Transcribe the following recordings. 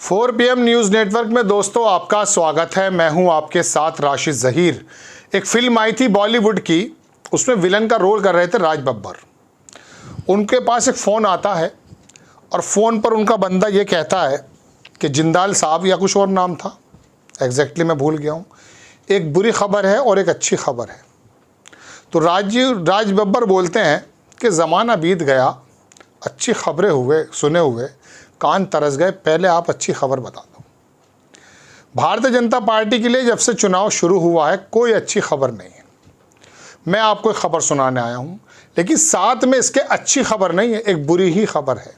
4 PM news network में दोस्तों आपका स्वागत है। मैं हूं आपके साथ राशिद ज़हीर। एक फिल्म आई थी बॉलीवुड की, उसमें विलन का रोल कर रहे थे राज बब्बर। उनके पास एक फ़ोन आता है और फ़ोन पर उनका बंदा ये कहता है कि जिंदाल साहब या कुछ और नाम था, एग्जैक्टली मैं भूल गया हूँ, एक बुरी खबर है और एक अच्छी खबर है। तो राज बब्बर बोलते हैं कि ज़माना बीत गया, अच्छी खबरें हुए सुने हुए कान तरस गए, पहले आप अच्छी खबर बता दो। भारतीय जनता पार्टी के लिए जब से चुनाव शुरू हुआ है कोई अच्छी खबर नहीं है। मैं आपको एक खबर सुनाने आया हूँ, लेकिन साथ में इसके अच्छी खबर नहीं है, एक बुरी ही खबर है।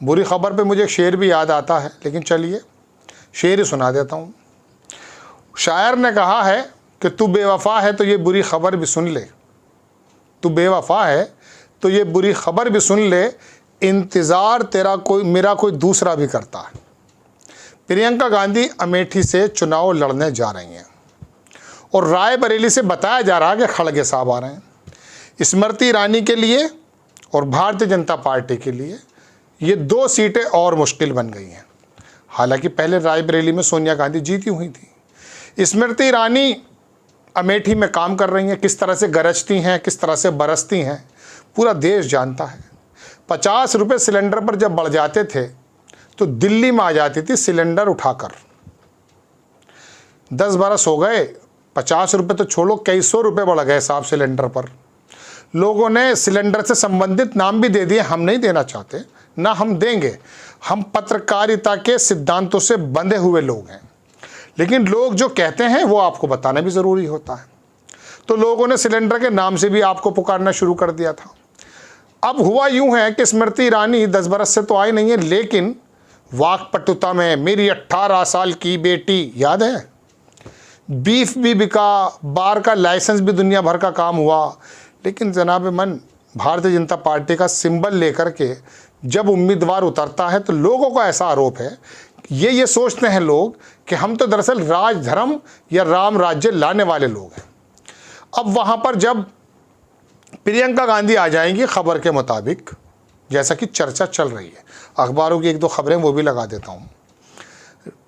बुरी खबर पे मुझे एक शेर भी याद आता है, लेकिन चलिए शेर ही सुना देता हूँ। शायर ने कहा है कि तू बेवफा है तो ये बुरी खबर भी सुन ले, तू बेवफा है तो ये बुरी खबर भी सुन ले, इंतज़ार तेरा मेरा कोई दूसरा भी करता है। प्रियंका गांधी अमेठी से चुनाव लड़ने जा रही हैं और रायबरेली से बताया जा रहा है कि खड़गे साहब आ रहे हैं। स्मृति ईरानी के लिए और भारतीय जनता पार्टी के लिए ये 2 सीटें और मुश्किल बन गई हैं। हालांकि पहले रायबरेली में सोनिया गांधी जीती हुई थी। स्मृति ईरानी अमेठी में काम कर रही हैं, किस तरह से गरजती हैं, किस तरह से बरसती हैं, पूरा देश जानता है। 50 रुपये सिलेंडर पर जब बढ़ जाते थे तो दिल्ली में आ जाती थी सिलेंडर उठाकर। 10 बरस हो गए, 50 रुपये तो छोड़ो, कई सौ रुपये बढ़ गए साहब सिलेंडर पर। लोगों ने सिलेंडर से संबंधित नाम भी दे दिए, हम नहीं देना चाहते, ना हम देंगे। हम पत्रकारिता के सिद्धांतों से बंधे हुए लोग हैं, लेकिन लोग जो कहते हैं वो आपको बताना भी ज़रूरी होता है। तो लोगों ने सिलेंडर के नाम से भी आपको पुकारना शुरू कर दिया था। अब हुआ यूं है कि स्मृति ईरानी 10 बरस से तो आई नहीं है, लेकिन वाकपटुता में मेरी 18 साल की बेटी, याद है, बीफ भी बिका, बार का लाइसेंस भी, दुनिया भर का काम हुआ। लेकिन जनाब मन, भारतीय जनता पार्टी का सिंबल लेकर के जब उम्मीदवार उतरता है तो लोगों का ऐसा आरोप है, ये सोचते हैं लोग कि हम तो दरअसल राजधर्म या राम राज्य लाने वाले लोग हैं। अब वहाँ पर जब प्रियंका गांधी आ जाएंगी, खबर के मुताबिक, जैसा कि चर्चा चल रही है, अखबारों की 1-2 खबरें वो भी लगा देता हूँ।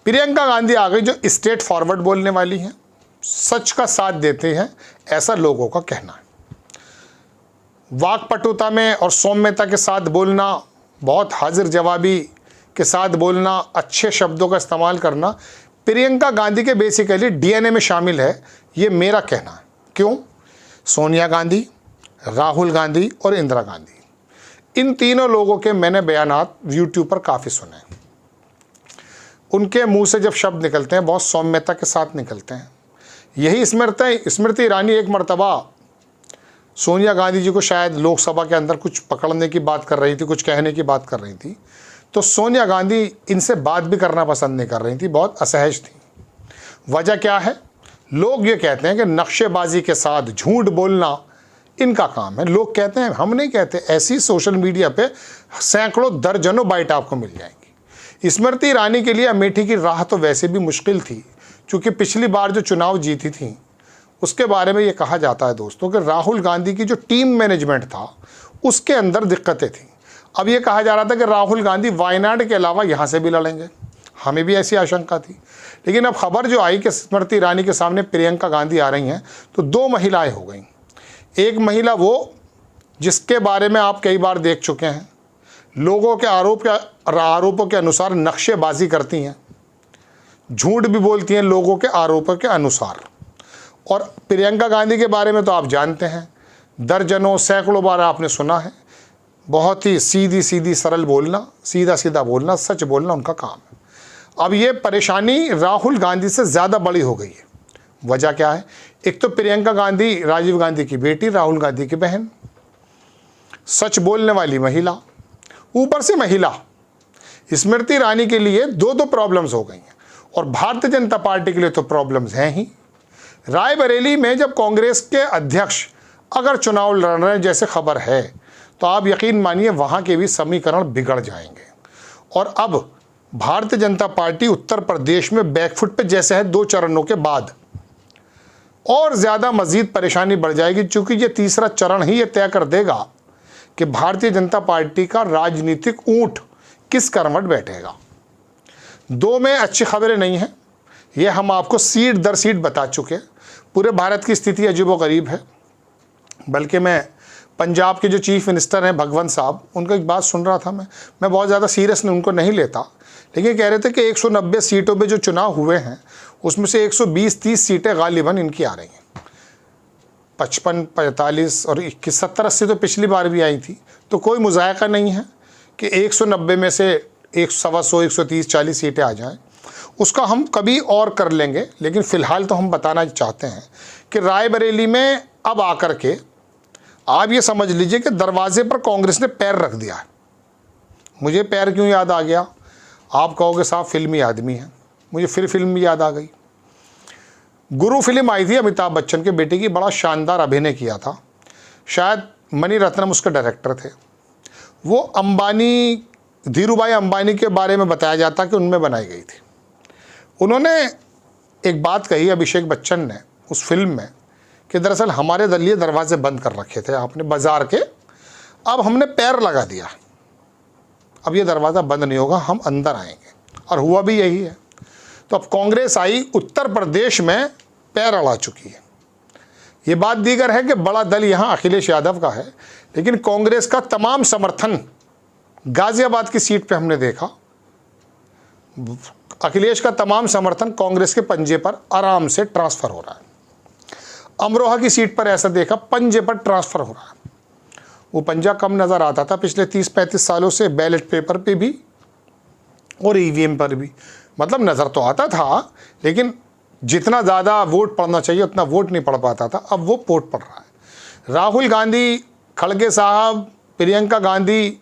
प्रियंका गांधी आ गई जो स्ट्रेट फॉरवर्ड बोलने वाली हैं, सच का साथ देते हैं, ऐसा लोगों का कहना है। वाकपटुता में और सौम्यता के साथ बोलना, बहुत हाजिर जवाबी के साथ बोलना, अच्छे शब्दों का इस्तेमाल करना प्रियंका गांधी के बेसिकली डीएनए में शामिल है, ये मेरा कहना है। क्यों? सोनिया गांधी, राहुल गांधी और इंदिरा गांधी, इन तीनों लोगों के मैंने बयानात यूट्यूब पर काफ़ी सुने। उनके मुंह से जब शब्द निकलते हैं बहुत सौम्यता के साथ निकलते हैं। यही स्मृति ईरानी एक मर्तबा सोनिया गांधी जी को शायद लोकसभा के अंदर कुछ पकड़ने की बात कर रही थी, कुछ कहने की बात कर रही थी, तो सोनिया गांधी इनसे बात भी करना पसंद नहीं कर रही थी, बहुत असहज थी। वजह क्या है? लोग ये कहते हैं कि नक्शेबाजी के साथ झूठ बोलना इनका काम है। लोग कहते हैं, हम नहीं कहते, ऐसी सोशल मीडिया पे सैकड़ों दर्जनों बाइट आपको मिल जाएंगी। स्मृति ईरानी के लिए अमेठी की राह तो वैसे भी मुश्किल थी, क्योंकि पिछली बार जो चुनाव जीती थी उसके बारे में ये कहा जाता है दोस्तों कि राहुल गांधी की जो टीम मैनेजमेंट था उसके अंदर दिक्कतें थी। अब ये कहा जा रहा था कि राहुल गांधी वायनाड के अलावा यहाँ से भी लड़ेंगे, हमें भी ऐसी आशंका थी। लेकिन अब खबर जो आई कि स्मृति ईरानी के सामने प्रियंका गांधी आ रही हैं, तो 2 महिलाएं हो गई। एक महिला वो जिसके बारे में आप कई बार देख चुके हैं, लोगों के आरोपों के अनुसार नक्शेबाजी करती हैं, झूठ भी बोलती हैं लोगों के आरोपों के अनुसार। और प्रियंका गांधी के बारे में तो आप जानते हैं, दर्जनों सैकड़ों बार आपने सुना है, बहुत ही सीधी सरल बोलना, सीधा बोलना, सच बोलना उनका काम है। अब ये परेशानी राहुल गांधी से ज़्यादा बड़ी हो गई है। वजह क्या है? एक तो प्रियंका गांधी राजीव गांधी की बेटी, राहुल गांधी की बहन, सच बोलने वाली महिला, ऊपर से महिला। स्मृति ईरानी के लिए 2 प्रॉब्लम्स हो गई हैं, और भारतीय जनता पार्टी के लिए तो प्रॉब्लम्स हैं ही। रायबरेली में जब कांग्रेस के अध्यक्ष अगर चुनाव लड़ रहे हैं जैसे खबर है, तो आप यकीन मानिए वहाँ के भी समीकरण बिगड़ जाएंगे। और अब भारतीय जनता पार्टी उत्तर प्रदेश में बैकफुट पे जैसे है 2 चरणों के बाद, और ज़्यादा मज़ीद परेशानी बढ़ जाएगी, क्योंकि ये तीसरा चरण ही ये तय कर देगा कि भारतीय जनता पार्टी का राजनीतिक ऊंट किस करवट बैठेगा। 2 में अच्छी खबरें नहीं हैं, ये हम आपको सीट दर सीट बता चुके हैं। पूरे भारत की स्थिति अजीबोगरीब है। बल्कि मैं पंजाब के जो चीफ मिनिस्टर हैं भगवंत साहब, उनका एक बात सुन रहा था मैं बहुत ज़्यादा सीरियस उनको नहीं लेता, लेकिन कह रहे थे कि 190 सीटों पे जो चुनाव हुए हैं उसमें से 120-30 सीटें गालिबन इनकी आ रही हैं। 55, 45 और 21, 70, 80 तो पिछली बार भी आई थी। तो कोई मुज़ायका नहीं है कि 190 में से 100, 130, 40 सीटें आ जाएं। उसका हम कभी और कर लेंगे, लेकिन फ़िलहाल तो हम बताना चाहते हैं कि रायबरेली में अब आकर के आप ये समझ लीजिए कि दरवाजे पर कांग्रेस ने पैर रख दिया है। मुझे पैर क्यों याद आ गया? आप कहोगे साहब फिल्मी आदमी है, मुझे फिर फिल्म याद आ गई। गुरु फिल्म आई थी, अमिताभ बच्चन के बेटे की, बड़ा शानदार अभिनय किया था। शायद मणि रत्नम उसके डायरेक्टर थे। वो अंबानी, धीरूभाई अंबानी के बारे में बताया जाता कि उनमें बनाई गई थी। उन्होंने एक बात कही अभिषेक बच्चन ने उस फिल्म में कि दरअसल हमारे दलीय दरवाजे बंद कर रखे थे आपने बाज़ार के, अब हमने पैर लगा दिया, अब ये दरवाज़ा बंद नहीं होगा, हम अंदर आएंगे। और हुआ भी यही है। तो अब कांग्रेस आई, उत्तर प्रदेश में पैर अड़ा चुकी है। ये बात दीगर है कि बड़ा दल यहाँ अखिलेश यादव का है, लेकिन कांग्रेस का तमाम समर्थन गाज़ियाबाद की सीट पे हमने देखा। अखिलेश का तमाम समर्थन कांग्रेस के पंजे पर आराम से ट्रांसफ़र हो रहा है। अमरोहा की सीट पर ऐसा देखा पंजे पर ट्रांसफ़र हो रहा है। वो पंजा कम नज़र आता था पिछले 30-35 सालों से, बैलेट पेपर पे भी और ईवीएम पर भी। मतलब नज़र तो आता था, लेकिन जितना ज़्यादा वोट पड़ना चाहिए उतना वोट नहीं पड़ पाता था। अब वो वोट पड़ रहा है। राहुल गांधी, खड़गे साहब, प्रियंका गांधी,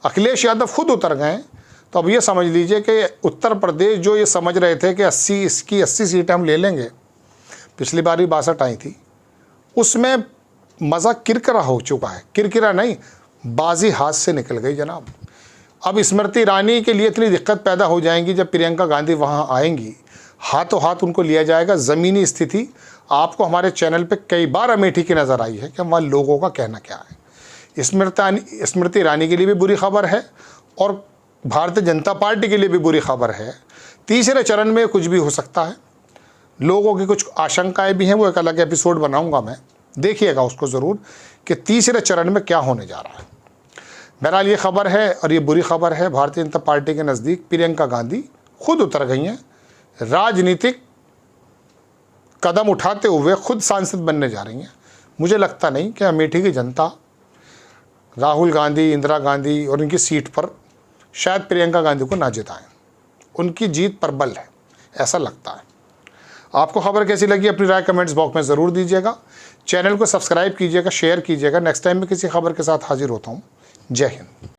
अखिलेश यादव खुद उतर गए। तो अब ये समझ लीजिए कि उत्तर प्रदेश जो ये समझ रहे थे कि 80 सीटें हम ले लेंगे, पिछली बार भी 62 आई थी, उसमें मज़ा किरकिरा हो चुका है। किरकिरा नहीं, बाजी हाथ से निकल गई जनाब। अब स्मृति ईरानी के लिए इतनी दिक्कत पैदा हो जाएंगी जब प्रियंका गांधी वहाँ आएंगी, हाथों हाथ उनको लिया जाएगा। ज़मीनी स्थिति आपको हमारे चैनल पे कई बार अमेठी की नज़र आई है कि वहाँ लोगों का कहना क्या है। स्मृति ईरानी के लिए भी बुरी खबर है और भारतीय जनता पार्टी के लिए भी बुरी खबर है। तीसरे चरण में कुछ भी हो सकता है। लोगों की कुछ आशंकाएं भी हैं, वो एक अलग एपिसोड बनाऊंगा मैं, देखिएगा उसको ज़रूर कि तीसरे चरण में क्या होने जा रहा है। बहरहाल ये खबर है और ये बुरी खबर है। भारतीय जनता पार्टी के नज़दीक प्रियंका गांधी खुद उतर गई हैं, राजनीतिक कदम उठाते हुए खुद सांसद बनने जा रही हैं। मुझे लगता नहीं कि अमेठी की जनता राहुल गांधी, इंदिरा गांधी और इनकी सीट पर शायद प्रियंका गांधी को ना जिताएं। उनकी जीत प्रबल है, ऐसा लगता है। आपको खबर कैसी लगी अपनी राय कमेंट्स बॉक्स में ज़रूर दीजिएगा। चैनल को सब्सक्राइब कीजिएगा, शेयर कीजिएगा। नेक्स्ट टाइम मैं किसी खबर के साथ हाजिर होता हूँ। जय हिंद।